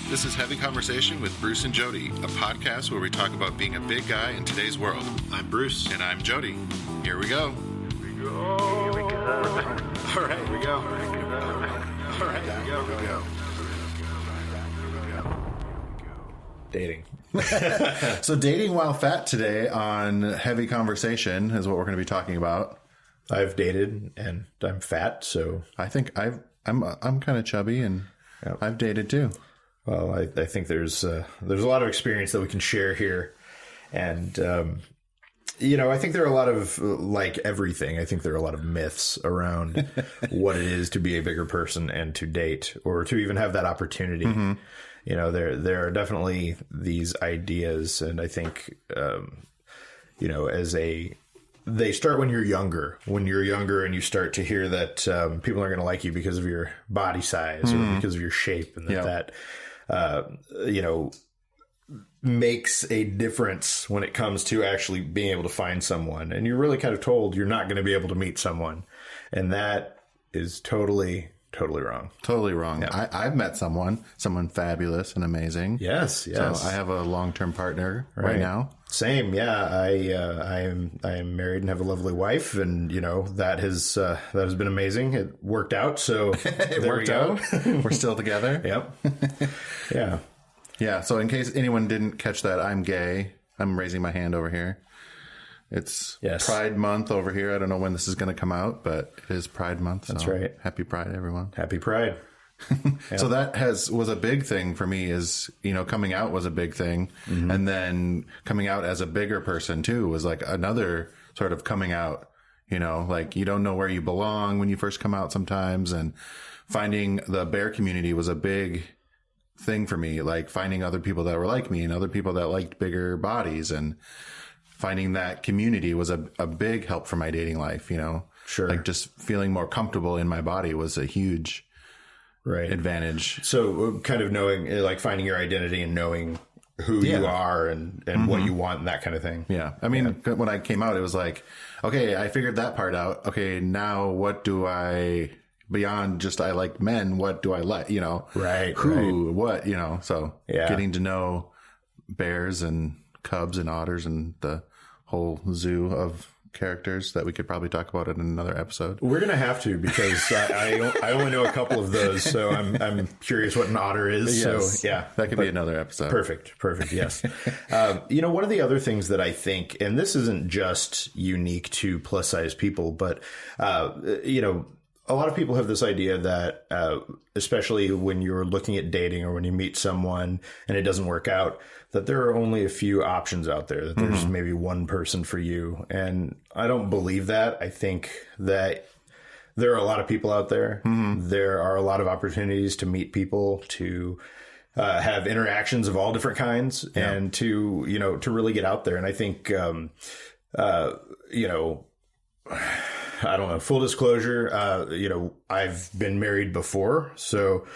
This is Heavy Conversation with Bruce and Jody, a podcast where we talk about being a big guy in today's world. I'm Bruce. And I'm Jody. Here we go. Here we go. All right, here we go. All right, here we go. Dating. So dating while fat today on Heavy Conversation is what we're going to be talking about. I've dated and I'm fat, so I think I'm kind of chubby and I've dated too. Well, I think there's a lot of experience that we can share here, and I think there are a lot of, like everything, I think there are a lot of myths around what it is to be a bigger person and to date or to even have that opportunity. Mm-hmm. You know, there are definitely these ideas, and I think they start when you're younger. When you're younger and you start to hear that people aren't going to like you because of your body size or because of your shape, and that makes a difference when it comes to actually being able to find someone. And you're really kind of told you're not going to be able to meet someone. And that is totally wrong. Totally wrong. Yeah. I've met someone fabulous and amazing. Yes. So I have a long-term partner right now. Same. Yeah. I am married and have a lovely wife, and that has been amazing. It worked out. So it worked out. We're still together. Yep. Yeah. Yeah. So in case anyone didn't catch that, I'm gay. I'm raising my hand over here. It's Pride Month over here. I don't know when this is going to come out, but it is Pride Month. That's right. Happy Pride, everyone. Happy Pride. So that was a big thing for me is, coming out was a big thing. Mm-hmm. And then coming out as a bigger person too was like another sort of coming out, like you don't know where you belong when you first come out sometimes. And finding the bear community was a big thing for me, like finding other people that were like me and other people that liked bigger bodies, and finding that community was a big help for my dating life, Sure. Like just feeling more comfortable in my body was a huge advantage. So kind of knowing, like finding your identity and knowing who you are and what you want and that kind of thing. Yeah. I mean, when I came out, it was like, okay, I figured that part out. Okay, now what do I, beyond just I like men, what do I like, Right. Who, what, so getting to know bears and cubs and otters and the whole zoo of characters that we could probably talk about in another episode. We're gonna have to, because I only know a couple of those, so I'm curious what an otter is. Yes. So that could be another episode. Perfect. Yes. One of the other things that I think, and this isn't just unique to plus size people, but a lot of people have this idea that, especially when you're looking at dating or when you meet someone and it doesn't work out, that there are only a few options out there, that there's maybe one person for you. And I don't believe that. I think that there are a lot of people out there. Mm-hmm. There are a lot of opportunities to meet people, to have interactions of all different kinds, and to really get out there. And I think, I don't know, full disclosure, I've been married before. So,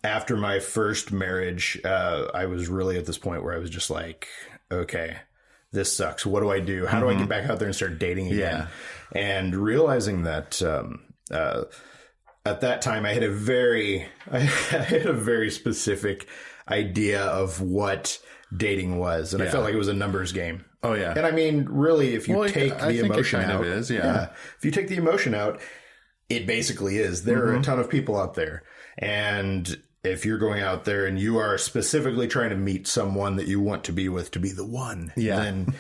after my first marriage, I was really at this point where I was just like, okay, this sucks. What do I do? How do I get back out there and start dating again? Yeah. And realizing that, at that time I had a very specific idea of what dating was. And I felt like it was a numbers game. Oh yeah. And I mean, really, if you take the emotion out, if you take the emotion out, it basically is. There are a ton of people out there. And if you're going out there and you are specifically trying to meet someone that you want to be with, to be the one, then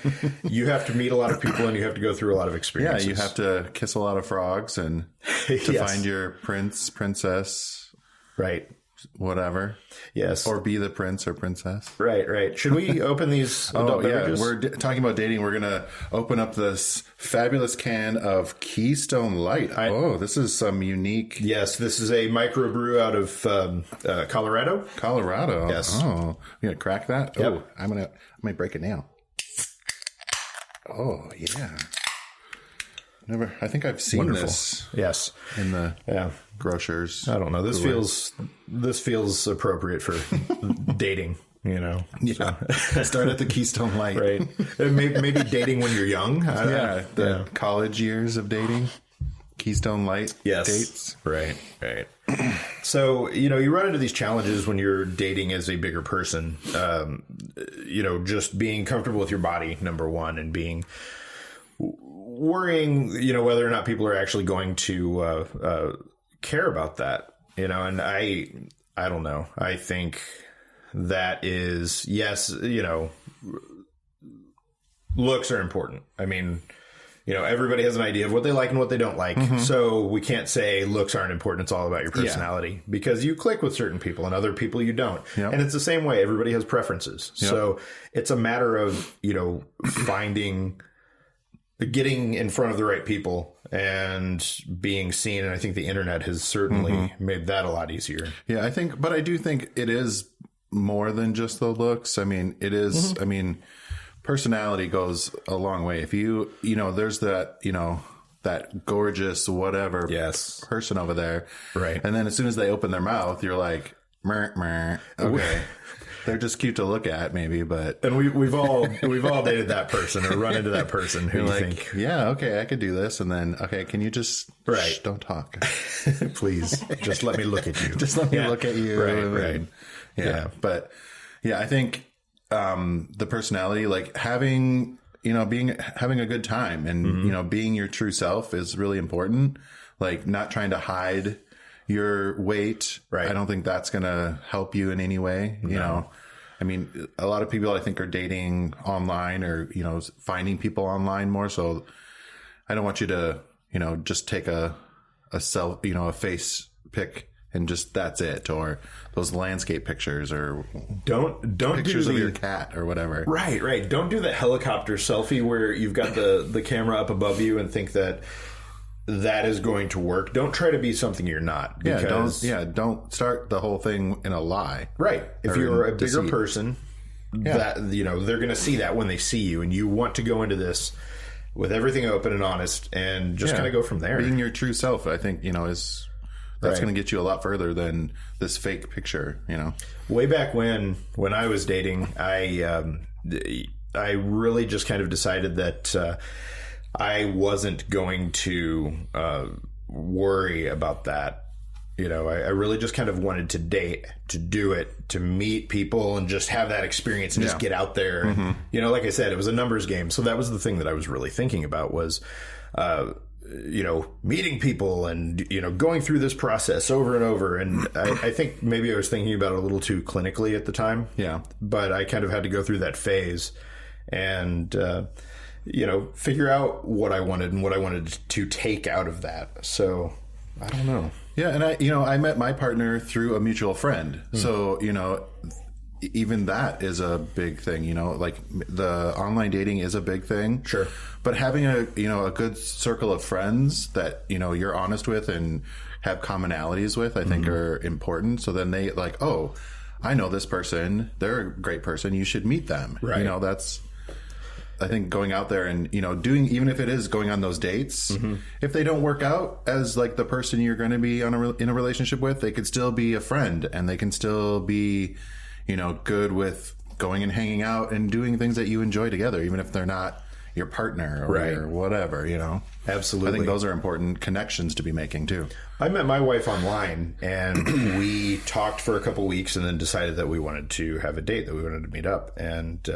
you have to meet a lot of people and you have to go through a lot of experiences. Yeah, you have to kiss a lot of frogs and to find your prince, princess. Right. Whatever. Yes. Or be the prince or princess. Right. Should we open these adult beverages? We're talking about dating. We're going to open up this fabulous can of Keystone Light. This is some unique. Yes, this is a microbrew out of Colorado. Colorado. Yes. Oh, you going to crack that? Yep. Oh, I might break it now. Oh, yeah. I think I've seen this. Yes. In the grocers. I don't know. This feels appropriate for dating, Yeah. Start at the Keystone Light. Right. Maybe dating when you're young. The college years of dating. Keystone Light dates. Right. So, you run into these challenges when you're dating as a bigger person. Just being comfortable with your body, number one, and worrying, whether or not people are actually going to care about that. And I don't know. I think that is, yes, looks are important. I mean, everybody has an idea of what they like and what they don't like. So we can't say looks aren't important. It's all about your personality because you click with certain people and other people you don't. Yep. And it's the same way. Everybody has preferences. Yep. So it's a matter of, getting in front of the right people and being seen. And I think the internet has certainly made that a lot easier. Yeah, but I do think it is more than just the looks. I mean, it is, personality goes a long way. If there's that, that gorgeous whatever person over there. Right. And then as soon as they open their mouth, you're like, meh, meh. Okay. They're just cute to look at maybe, but. And we've all dated that person or run into that person who you think. Yeah, okay, I could do this. And then, okay, can you just, don't talk. Please. Just let me look at you. Just let me look at you. Right. Yeah. But yeah, I think, the personality, like having a good time and, being your true self is really important. Like not trying to hide your weight. Right. I don't think that's going to help you in any way. You know, I mean, a lot of people I think are dating online or, finding people online more. So I don't want you to, just take a self, a face pic and just that's it, or those landscape pictures, or don't pictures of your cat or whatever. Right. Don't do the helicopter selfie where you've got the camera up above you and think that is going to work. Don't try to be something you're not. Because, don't start the whole thing in a lie. Right. If you're a bigger person, that they're going to see that when they see you, and you want to go into this with everything open and honest, and just kind of go from there. Being your true self, I think, is. That's going to get you a lot further than this fake picture, Way back when I was dating, I really just kind of decided that I wasn't going to worry about that. I really just kind of wanted to date, to do it, to meet people and just have that experience and just get out there. And, like I said, it was a numbers game. So that was the thing that I was really thinking about was, meeting people and, going through this process over and over. And I think maybe I was thinking about it a little too clinically at the time. Yeah. But I kind of had to go through that phase and, figure out what I wanted and what I wanted to take out of that. So I don't know. Yeah. And I met my partner through a mutual friend. So, even that is a big thing, like the online dating is a big thing. Sure. But having a good circle of friends that, you're honest with and have commonalities with, I think are important. So then they like, oh, I know this person. They're a great person. You should meet them. Right. That's, I think going out there and, doing, even if it is going on those dates, if they don't work out as like the person you're going to be in a relationship with, they could still be a friend and they can still be, good with going and hanging out and doing things that you enjoy together, even if they're not your partner or whatever, Absolutely. I think those are important connections to be making too. I met my wife online and we talked for a couple weeks and then decided that we wanted to have a date, that we wanted to meet up. And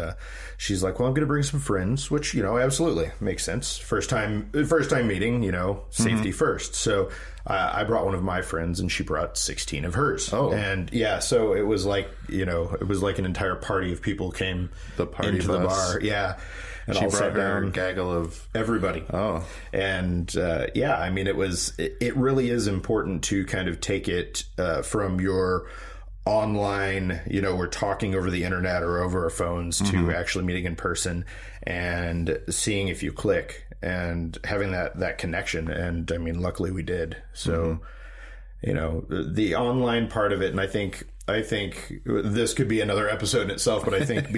she's like, well, I'm going to bring some friends, which, absolutely makes sense. First time meeting, safety first. So I brought one of my friends and she brought 16 of hers. Oh. And so it was like, it was like an entire party of people came into the bar. Yeah. And she brought down a gaggle of everybody. Oh. And I mean, it really is important to kind of take it from your online, we're talking over the internet or over our phones to actually meeting in person and seeing if you click and having that connection. And I mean, luckily we did. So, the online part of it, and I think this could be another episode in itself, but I think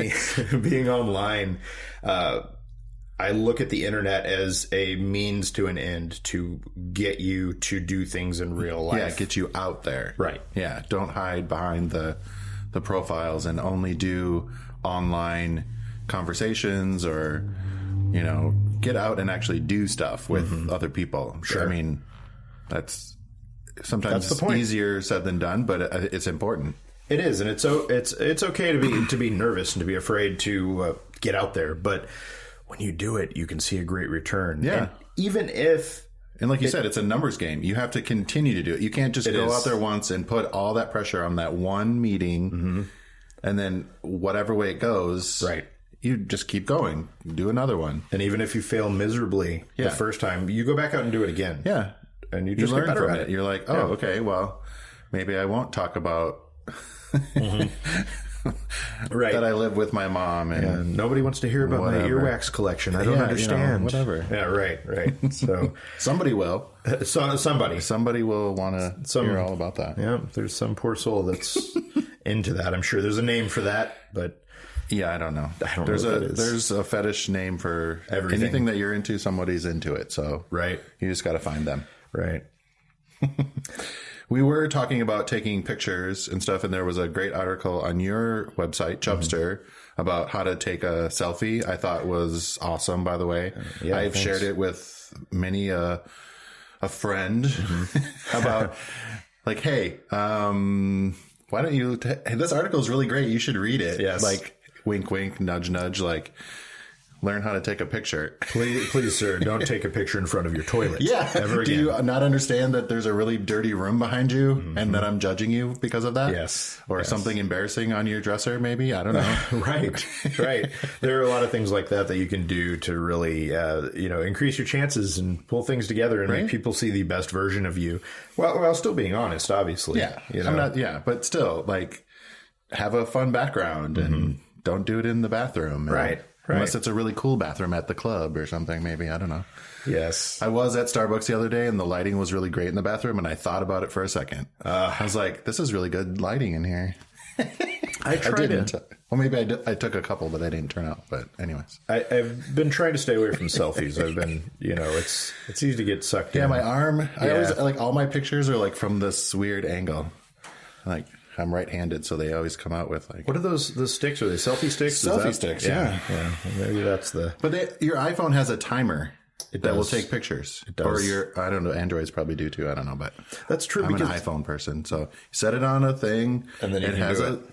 being online, I look at the internet as a means to an end to get you to do things in real life. Yeah, get you out there. Right. Yeah, don't hide behind the profiles and only do online conversations or, get out and actually do stuff with other people. Sure. I mean, sometimes the point. easier said than done, but it's important. It is, and it's okay to be nervous and to be afraid to get out there, but when you do it, you can see a great return. Yeah. And even if, and like you said, it's a numbers game. You have to continue to do it. You can't just go out there once and put all that pressure on that one meeting, and then whatever way it goes, right, you just keep going, do another one. And even if you fail miserably the first time, you go back out and do it again. Yeah, and you just learn get better from at it. You're like, oh, okay, well, maybe I won't talk about. Right. That I live with my mom and nobody wants to hear about my earwax collection. I don't understand. Whatever. Yeah, right. So somebody will. Somebody will want to hear all about that. Yeah, there's some poor soul that's into that. I'm sure there's a name for that, but yeah, I don't know. There's a fetish name for everything. Anything that you're into, somebody's into it. So right, you just got to find them. Right. We were talking about taking pictures and stuff, and there was a great article on your website, Chubster, about how to take a selfie. I thought was awesome, by the way. I've shared it with many a friend about like, hey, why don't you? This article is really great. You should read it. Yes. Like, wink, wink, nudge, nudge. Like, learn how to take a picture. Please, sir, don't take a picture in front of your toilet. Yeah. Ever Do again. you not understand that there's a really dirty room behind you and that I'm judging you because of that? Yes. Or something embarrassing on your dresser, maybe? I don't know. Right. There are a lot of things like that you can do to really, increase your chances and pull things together and make people see the best version of you while still being honest, obviously. Yeah. But still, like, have a fun background and don't do it in the bathroom. Right. Unless it's a really cool bathroom at the club or something, maybe. I don't know. Yes. I was at Starbucks the other day and the lighting was really great in the bathroom, and I thought about it for a second. I was like, this is really good lighting in here. I didn't. Well, maybe I took a couple, but they didn't turn out. But anyways. I've been trying to stay away from selfies. I've been, it's easy to get sucked in. Yeah, my arm. I always, like, all my pictures are, like, from this weird angle. Like, I'm right-handed, so they always come out with like. What are those sticks? Are they selfie sticks? Selfie sticks, yeah. Maybe that's the. But your iPhone has a timer that will take pictures. It does. Or I don't know. Androids probably do too. I don't know, but that's true. I'm an iPhone person, so you set it on a thing, and then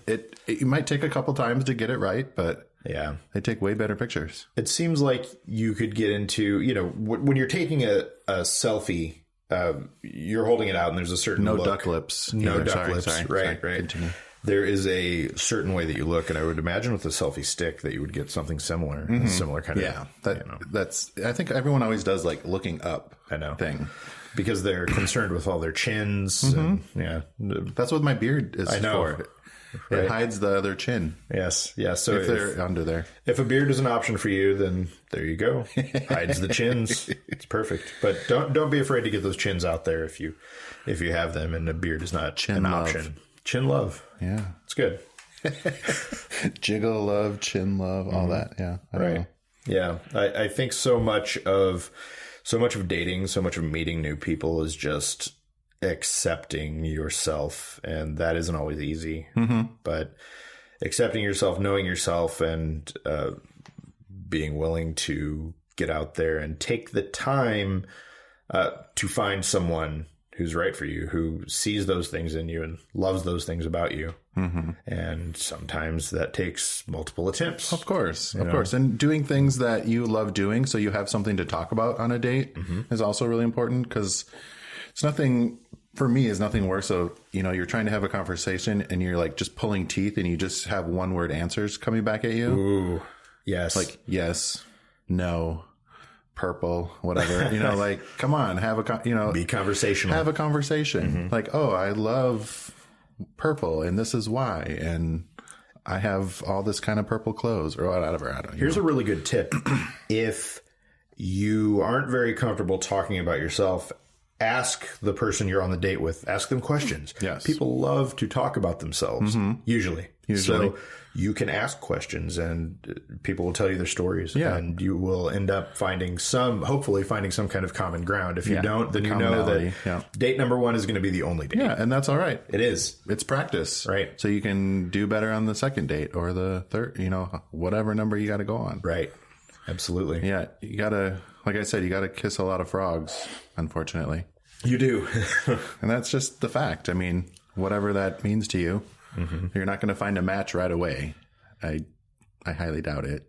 it might take a couple times to get it right, but yeah, they take way better pictures. It seems like you could get into when you're taking a selfie. You're holding it out, and there's a certain look. Duck lips. No duck lips. Sorry. Right. Continue. There is a certain way that you look, and I would imagine with a selfie stick that you would get something similar, a similar kind of. That's. I think everyone always does like looking up. Thing. Because they're concerned with all their chins. And, that's what my beard is for. Right. It hides the other chin. Yes. So if they're under there. If a beard is an option for you, then there you go. Hides the chins. It's perfect. But don't be afraid to get those chins out there if you have them and a beard is not an option. Chin love. Yeah. It's good. Jiggle love, chin love, all that. Yeah. I don't know. Yeah. I think so much of dating, so much of meeting new people is just accepting yourself, and that isn't always easy, but accepting yourself, knowing yourself, and being willing to get out there and take the time to find someone who's right for you, who sees those things in you and loves those things about you. And sometimes that takes multiple attempts. Of course. And doing things that you love doing so you have something to talk about on a date is also really important, because it's nothing worse. So, you're trying to have a conversation and you're like just pulling teeth and you just have one word answers coming back at you. Ooh, yes. Like, yes, no, purple, whatever, like, come on, be conversational. Have a conversation. Like, oh, I love purple and this is why. And I have all this kind of purple clothes or whatever. I don't know. Here's a really good tip. If you aren't very comfortable talking about yourself, ask the person you're on the date with. Ask them questions. Yes. People love to talk about themselves, usually. So you can ask questions and people will tell you their stories. Yeah. And you will end up hopefully finding some kind of common ground. If you don't, then you know that date number one is going to be the only date. Yeah, and that's all right. It is. It's practice. Right. So you can do better on the second date or the third, whatever number you got to go on. Right. Absolutely. Yeah. You got to, like I said, you got to kiss a lot of frogs, unfortunately. You do. And that's just the fact. I mean, whatever that means to you, you're not going to find a match right away. I highly doubt it.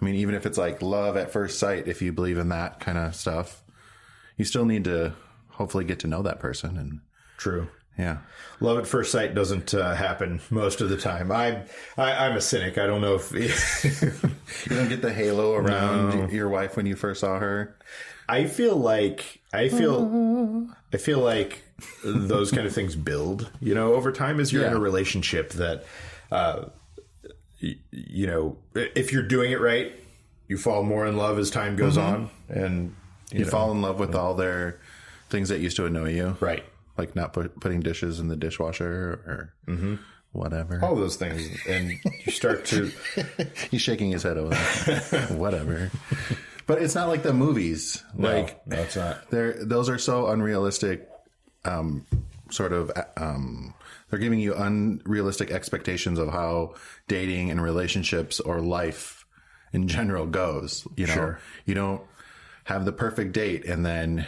I mean, even if it's like love at first sight, if you believe in that kind of stuff, you still need to hopefully get to know that person. And True. yeah. Love at first sight doesn't happen most of the time. I'm a cynic. I don't know if You don't get the halo around your wife when you first saw her. I feel like those kind of things build, over time as you're in a relationship that, if you're doing it right, you fall more in love as time goes on, and you fall in love with all their things that used to annoy you. Right. Like not putting dishes in the dishwasher or whatever. All those things. And you start to... He's shaking his head over that. Whatever. But it's not like the movies. No, it's not. Those are so unrealistic, they're giving you unrealistic expectations of how dating and relationships or life in general goes. Sure. You don't have the perfect date and then,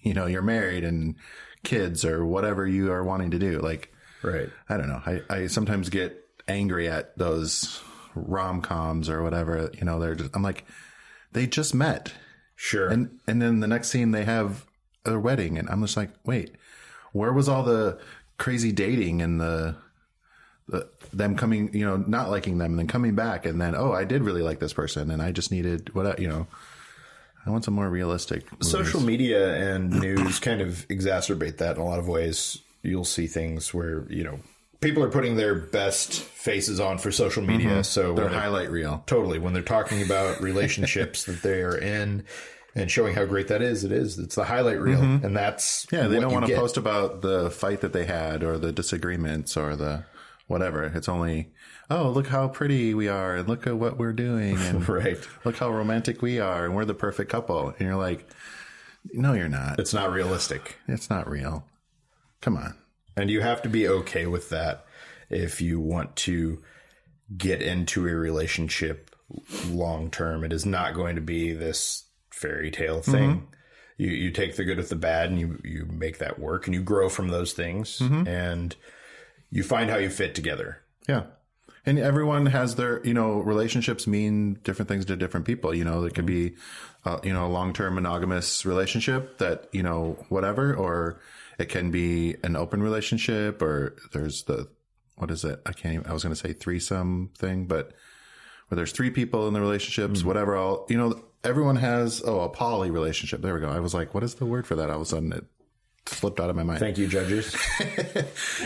you're married and kids or whatever you are wanting to do. Like, right. I don't know. I sometimes get angry at those rom-coms or whatever, I'm like, they just met. Sure. And then the next scene they have a wedding and I'm just like, wait, where was all the crazy dating and the them coming, not liking them and then coming back and then, oh, I did really like this person and I just needed I want some more realistic movies. Social media and news kind of exacerbate that in a lot of ways. You'll see things where, people are putting their best faces on for social media. So their highlight reel. Totally. When they're talking about relationships that they are in and showing how great that is, it's the highlight reel. And that's they don't want to post about the fight that they had or the disagreements or the whatever. It's only, oh, look how pretty we are and look at what we're doing and right. Look how romantic we are and we're the perfect couple. And you're like, no, you're not. It's not realistic. It's not real. Come on. And you have to be okay with that if you want to get into a relationship long term. It is not going to be this fairy tale thing. You take the good with the bad and you make that work and you grow from those things and you find how you fit together. Yeah. And everyone has their, relationships mean different things to different people. It could be, a long-term monogamous relationship that, whatever, or it can be an open relationship or there's what is it? I was going to say threesome thing, but where there's three people in the relationships, whatever, everyone has, a poly relationship. There we go. I was like, what is the word for that? All of a sudden it slipped out of my mind. Thank you, judges.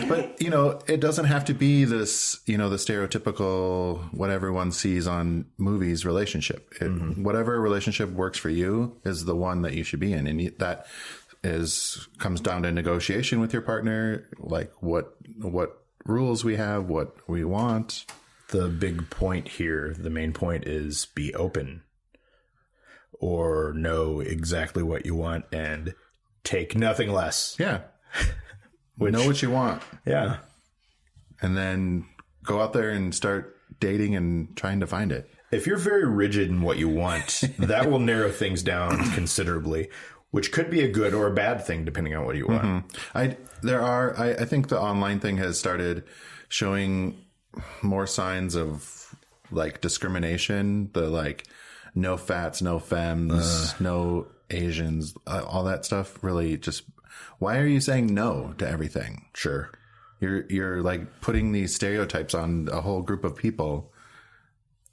But, it doesn't have to be this, the stereotypical, what everyone sees on movies relationship. Whatever relationship works for you is the one that you should be in. And that comes down to negotiation with your partner, like what rules we have, what we want. The big point here, the main point is be open or know exactly what you want and take nothing less. Yeah. Know what you want. Yeah. And then go out there and start dating and trying to find it. If you're very rigid in what you want, that will narrow things down considerably, which could be a good or a bad thing depending on what you want. I think the online thing has started showing more signs of like discrimination, the like no fats, no femmes, no Asians, all that stuff. Really just, why are you saying no to everything? Sure. You're like putting these stereotypes on a whole group of people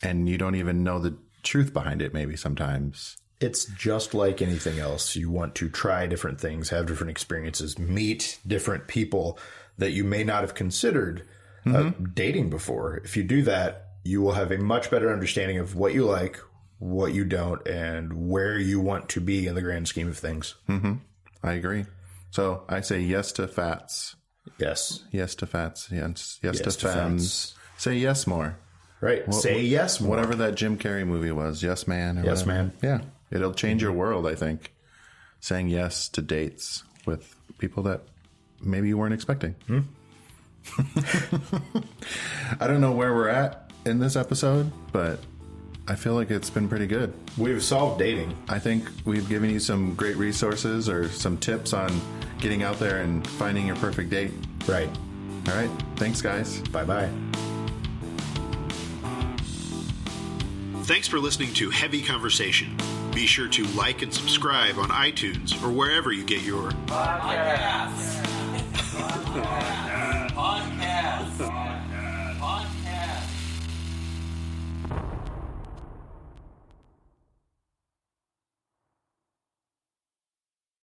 and you don't even know the truth behind it maybe sometimes. It's just like anything else. You want to try different things, have different experiences, meet different people that you may not have considered dating before. If you do that, you will have a much better understanding of what you like, what you don't, and where you want to be in the grand scheme of things. I agree. So I say yes to fats. Yes. Yes to fats. Yes to femmes. Say yes more. Right. Say yes more. Whatever that Jim Carrey movie was. Yes, man. Yes, man. Yeah. It'll change your world, I think. Saying yes to dates with people that maybe you weren't expecting. I don't know where we're at in this episode, but I feel like it's been pretty good. We've solved dating. I think we've given you some great resources or some tips on getting out there and finding your perfect date. Right. All right. Thanks, guys. Bye-bye. Thanks for listening to Heavy Conversation. Be sure to like and subscribe on iTunes or wherever you get your podcasts.